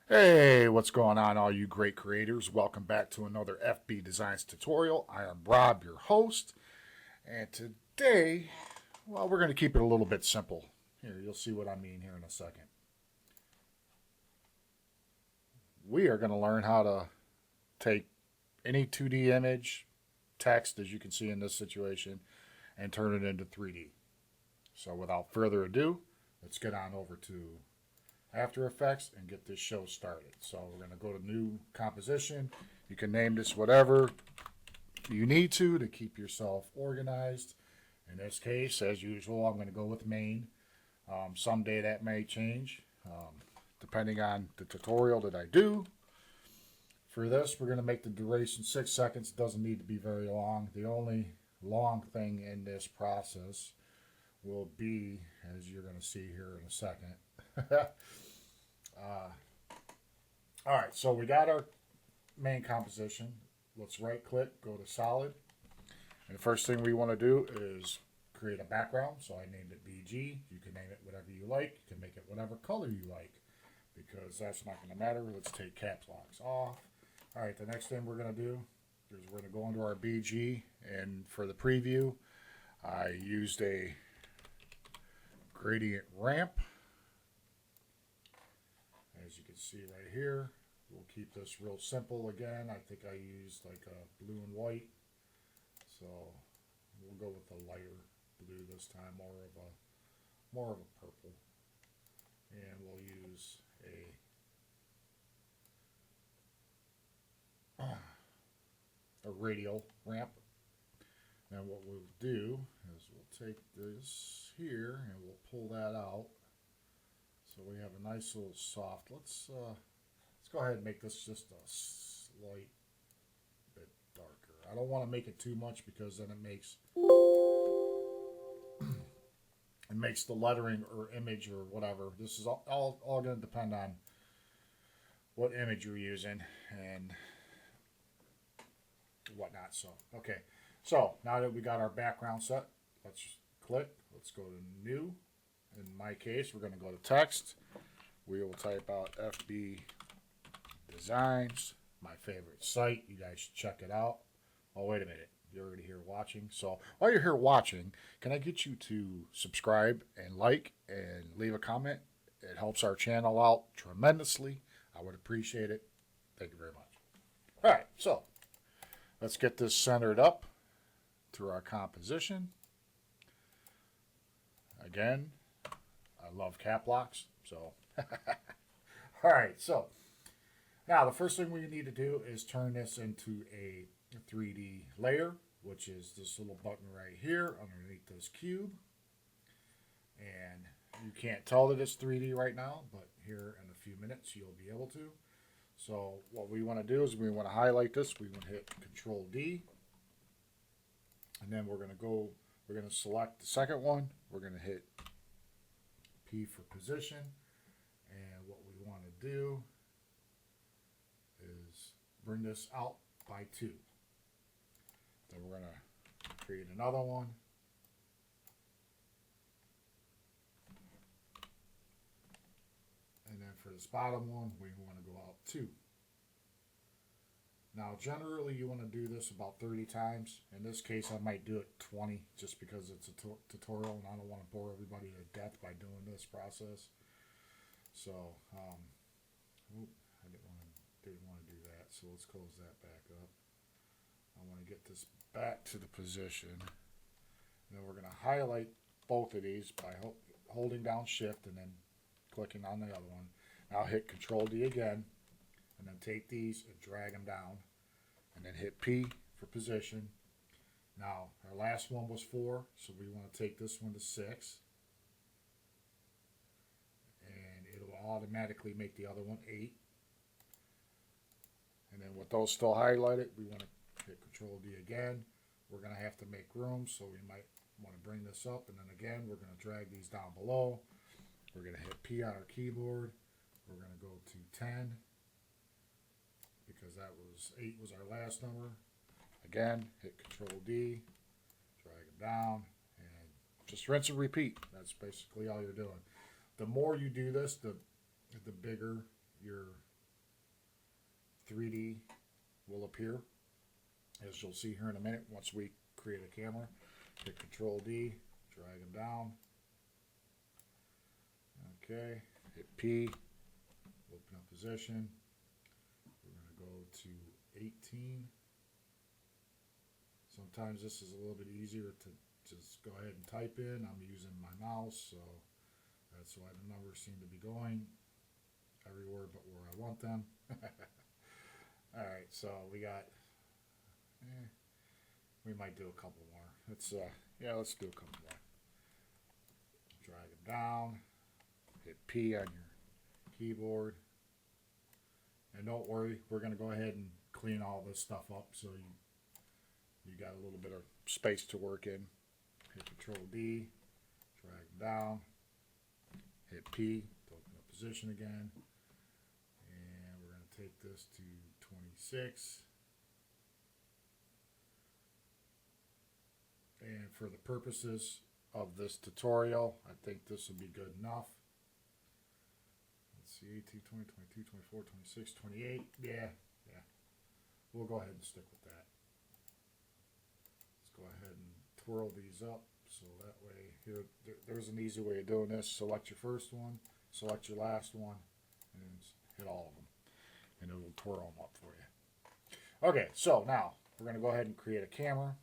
Hey, what's going on, all you great creators? Welcome back to another FB Designs tutorial. I am Rob, your host, and today, well, we're going to keep it a little bit simple. Here, you'll see what I mean here in a second. We are going to learn how to take any 2D image, text, as you can see in this situation, and turn it into 3D. So without further ado, let's get on over to After Effects and get this show started. So we're going to go to New Composition. You can name this whatever you need to keep yourself organized. In this case, as usual, I'm going to go with main. Someday that may change, depending on the tutorial that I do. For this, we're going to make the duration 6 seconds. It doesn't need to be very long. The only long thing in this process will be, as you're going to see here in a second. All right, so we got our main composition. Let's right click, go to solid. And the first thing we want to do is create a background. So I named it BG. You can name it whatever you like. You can make it whatever color you like, because that's not going to matter. Let's take caps locks off. All right, the next thing we're going to do is we're going to go into our BG. And for the preview, I used a gradient ramp. As you can see right here, we'll keep this real simple again. I think I used like a blue and white. So we'll go with a lighter blue this time, more of a purple. And we'll use a radial ramp. And what we'll do is we'll take this here and we'll pull that out. So we have a nice little soft. Let's go ahead and make this just a slight bit darker. I don't want to make it too much because then it makes the lettering or image or whatever. This is all going to depend on what image you're using and whatnot. So okay, so now that we got our background set, let's click. Let's go to new. In my case, we're going to go to text. We will type out FB Designs, my favorite site. You guys should check it out. Oh, wait a minute. You're already here watching. So while you're here watching, can I get you to subscribe and like and leave a comment? It helps our channel out tremendously. I would appreciate it. Thank you very much. All right, so let's get this centered up through our composition. Again, I love cap locks, so. All right, so now the first thing we need to do is turn this into a 3D layer, which is this little button right here underneath this cube. And you can't tell that it's 3D right now, but here in a few minutes you'll be able to. So what we want to do is we want to highlight this. We want to hit Control D, and then we're going to select the second one. We're going to hit P for position, and what we want to do is bring this out by 2. Then we're going to create another one. And then for this bottom one, we want to go out 2. Now, generally, you want to do this about 30 times. In this case, I might do it 20 just because it's a tutorial and I don't want to bore everybody to death by doing this process. So, I didn't want to do that. So let's close that back up. I want to get this back to the position. And then we're going to highlight both of these by holding down Shift and then clicking on the other one. Now hit Control D again. And then take these and drag them down. And then hit P for position. Now, our last one was 4, so we want to take this one to 6. And it will automatically make the other one 8. And then with those still highlighted, we want to hit Control D again. We're going to have to make room, so we might want to bring this up. And then again, we're going to drag these down below. We're going to hit P on our keyboard. We're going to go to 10. Because that was 8 was our last number. Again, hit Control D, drag them down, and just rinse and repeat. That's basically all you're doing. The more you do this, the bigger your 3D will appear, as you'll see here in a minute once we create a camera. Hit Control D, drag them down. Okay, hit P, open up position. We're going to go to 18. Sometimes this is a little bit easier to just go ahead and type in. I'm using my mouse, so that's why the numbers seem to be going everywhere but where I want them. Alright, so we got, we might do a couple more. Let's do a couple more. Drag them down, hit P on your keyboard, and don't worry, we're going to go ahead and clean all this stuff up so you got a little bit of space to work in. Hit Control D, drag them down, hit P to open up position again, and we're going to take this to 26. And for the purposes of this tutorial, I think this will be good enough. Let's see, 18, 20, 22, 24, 26, 28. Yeah. We'll go ahead and stick with that. Let's go ahead and twirl these up. So that way, there's an easy way of doing this. Select your first one, select your last one, and hit all of them. And it will twirl them up for you. Okay, so now we're going to go ahead and create a camera.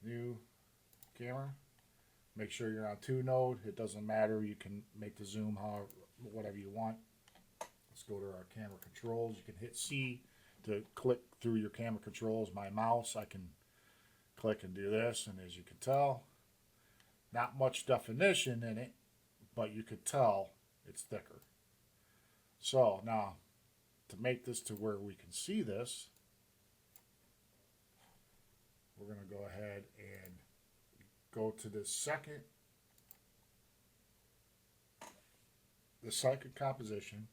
New camera. Make sure you're on 2-node. It doesn't matter. You can make the zoom whatever you want. Let's go to our camera controls. You can hit C to click through your camera controls. My mouse, I can click and do this, and as you can tell, not much definition in it, but you could tell it's thicker. So now, to make this to where we can see this, we're going to go ahead and go to the second composition.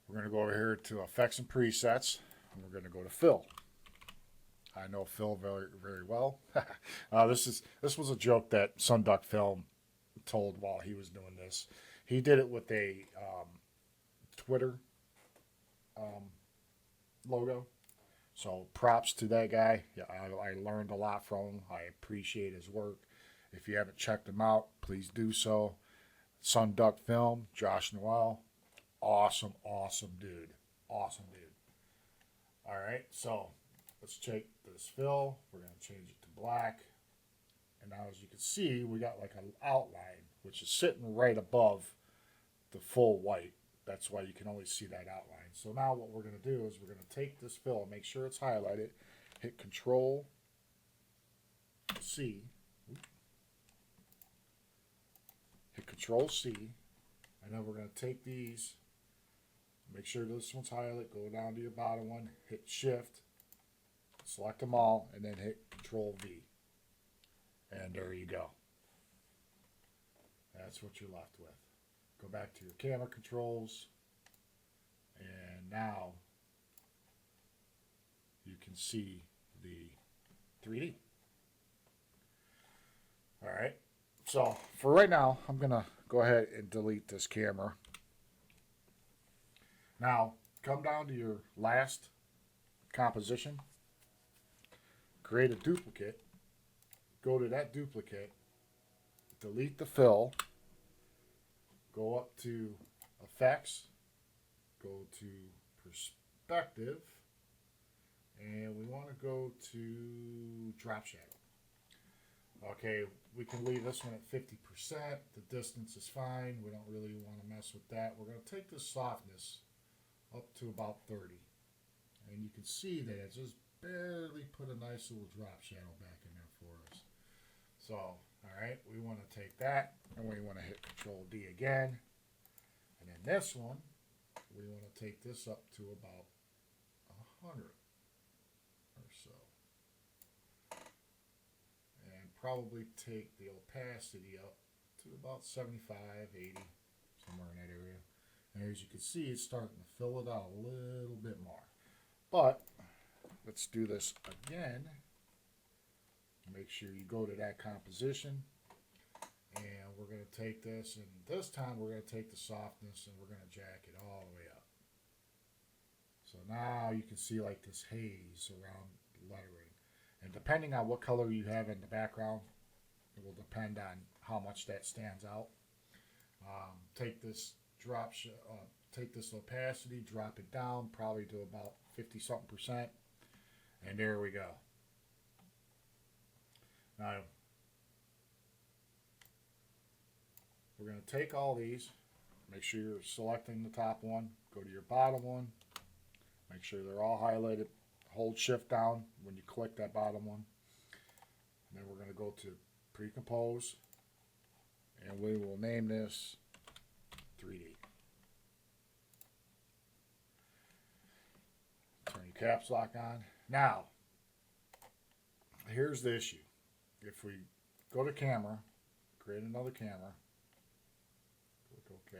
We're going to go over here to Effects and Presets, and we're going to go to Fill. I know Phil very, very well. This was a joke that Sunduck Film told while he was doing this. He did it with a Twitter logo. So props to that guy. Yeah, I learned a lot from him. I appreciate his work. If you haven't checked him out, please do so. Sunduck Film, Josh Noel. Awesome dude. Awesome dude. All right, so let's take this fill. We're going to change it to black. And now as you can see, we got like an outline, which is sitting right above the full white. That's why you can only see that outline. So now what we're going to do is we're going to take this fill, make sure it's highlighted, hit Control C, hit Control C, and then we're going to take these, make sure this one's highlighted, go down to your bottom one, hit Shift, select them all, and then hit Control V. And there you go. That's what you're left with. Go back to your camera controls, and now you can see the 3D. All right, so for right now, I'm going to go ahead and delete this camera. Now, come down to your last composition, create a duplicate, go to that duplicate, delete the fill, go up to Effects, go to Perspective, and we want to go to Drop Shadow. Okay, we can leave this one at 50%. The distance is fine. We don't really want to mess with that. We're going to take the softness up to about 30. And you can see that it just barely put a nice little drop shadow back in there for us. So, all right, we want to take that, and we want to hit Control D again. And then this one, we want to take this up to about 100 or so. And probably take the opacity up to about 75, 80, somewhere in that area. And as you can see, it's starting to fill it out a little bit more. But let's do this again. Make sure you go to that composition, and we're going to take this, and this time we're going to take the softness and we're going to jack it all the way up. now you can see like this haze around the lettering. And depending on what color you have in the background, it will depend on how much that stands out. Take this take this opacity, drop it down probably to about 50 something percent, and there we go. Now we're going to take all these, make sure you're selecting the top one, go to your bottom one, make sure they're all highlighted, hold shift down when you click that bottom one, and then we're going to go to Precompose, and we will name this 3D. Turn your caps lock on. Now, here's the issue. If we go to camera, create another camera, click OK.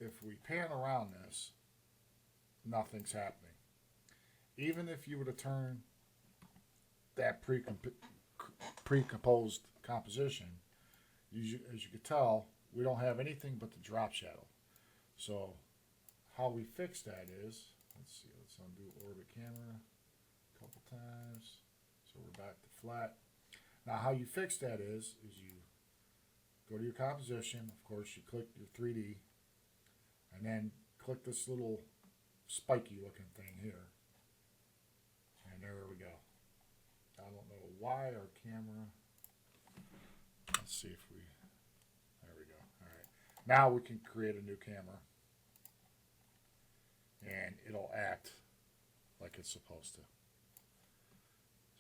If we pan around this, nothing's happening. Even if you were to turn that pre-composed composition, as you can tell, we don't have anything but the drop shadow. So how we fix that is, let's undo orbit camera a couple times. So we're back to flat. Now how you fix that is you go to your composition, of course you click your 3D, and then click this little spiky looking thing here. And there we go. I don't know why our camera, let's see if we, there we go. All right. Now we can create a new camera and it'll act like it's supposed to.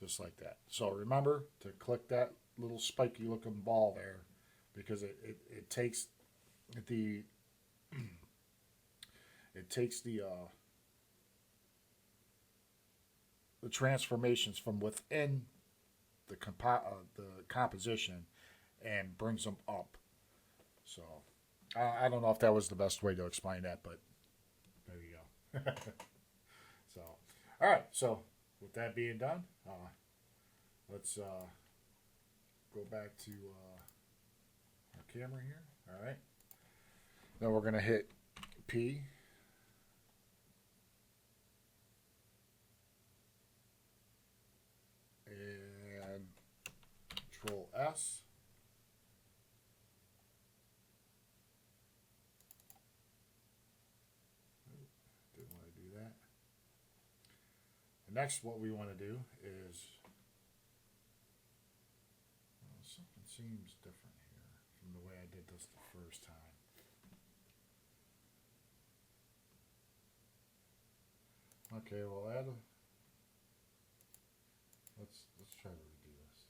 Just like that. So remember to click that little spiky looking ball there, because it takes the the transformations from within the composition and brings them up. So I don't know if that was the best way to explain that, but there you go. So all right, so with that being done, let's go back to our camera here. All right, then we're going to hit P, and Control S. Didn't want to do that. And next, what we want to do is, well, something seems different here from the way I did this the first time. Okay, we'll add a, let's try to redo this.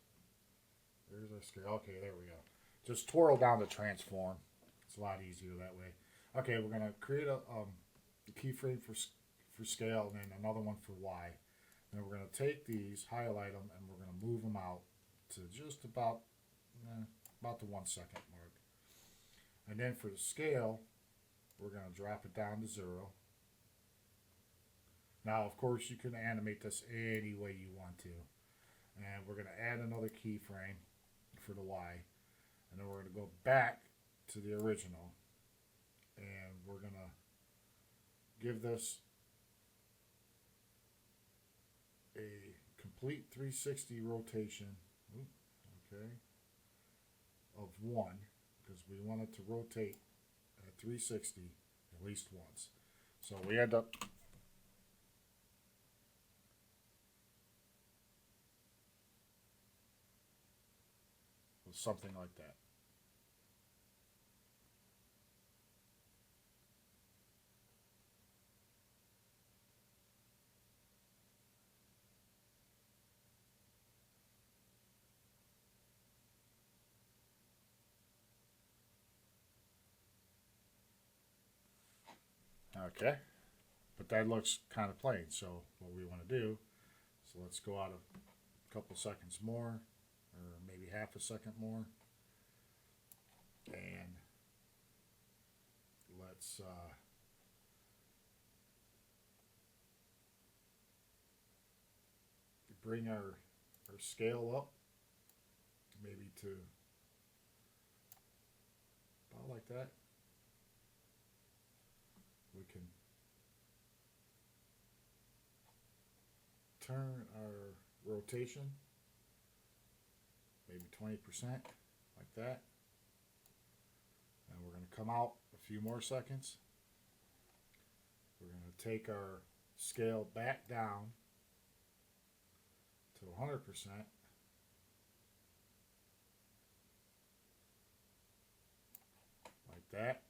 There's our scale. Okay, there we go. Just twirl down to transform. It's a lot easier that way. Okay, we're gonna create a keyframe for scale, and then another one for Y. Then we're gonna take these, highlight them, and we're gonna move them out to just about the 1 second mark. And then for the scale, we're gonna drop it down to 0. Now, of course, you can animate this any way you want to. And we're going to add another keyframe for the Y. And then we're going to go back to the original. And we're going to give this a complete 360 rotation. Okay. Of 1. Because we want it to rotate at 360 at least once. So we end up something like that. Okay, but that looks kind of plain, so what we want to do, so let's go out a couple seconds more, or maybe half a second more, and let's bring our scale up, maybe to out like that. We can turn our rotation maybe 20% like that. And we're going to come out a few more seconds. We're going to take our scale back down to 100%. Like that.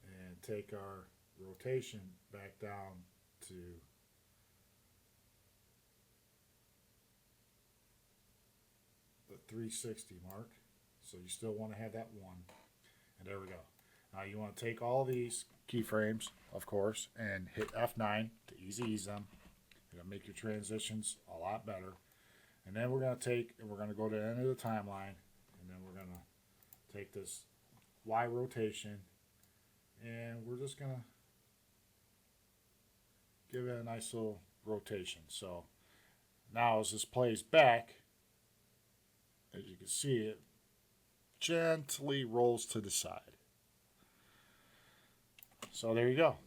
And take our rotation back down to the 360 mark. So you still want to have that one. And there we go. Now you want to take all these keyframes, of course, and hit F9 to ease them. It'll make your transitions a lot better. And then we're going to take, and we're going to go to the end of the timeline, and then we're going to take this Y rotation, and we're just going to give it a nice little rotation. So now as this plays back, as you can see, it gently rolls to the side. So there you go.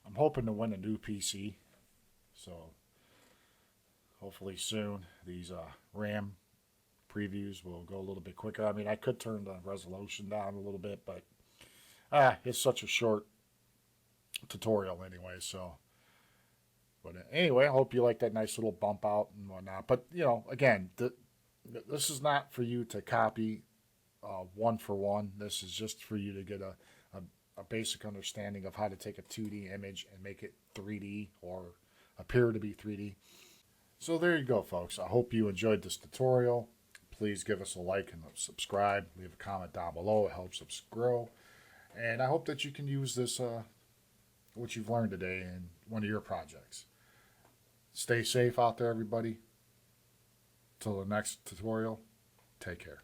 I'm hoping to win a new PC, so hopefully soon these RAM previews will go a little bit quicker. I mean, I could turn the resolution down a little bit, but it's such a short tutorial anyway. So, but anyway, I hope you like that nice little bump out and whatnot. But you know, again, this is not for you to copy one for one. This is just for you to get a basic understanding of how to take a 2D image and make it 3D or appear to be 3D. So there you go, folks. I hope you enjoyed this tutorial. Please give us a like and a subscribe. Leave a comment down below. It helps us grow. And I hope that you can use this, what you've learned today in one of your projects. Stay safe out there, everybody. Till the next tutorial, take care.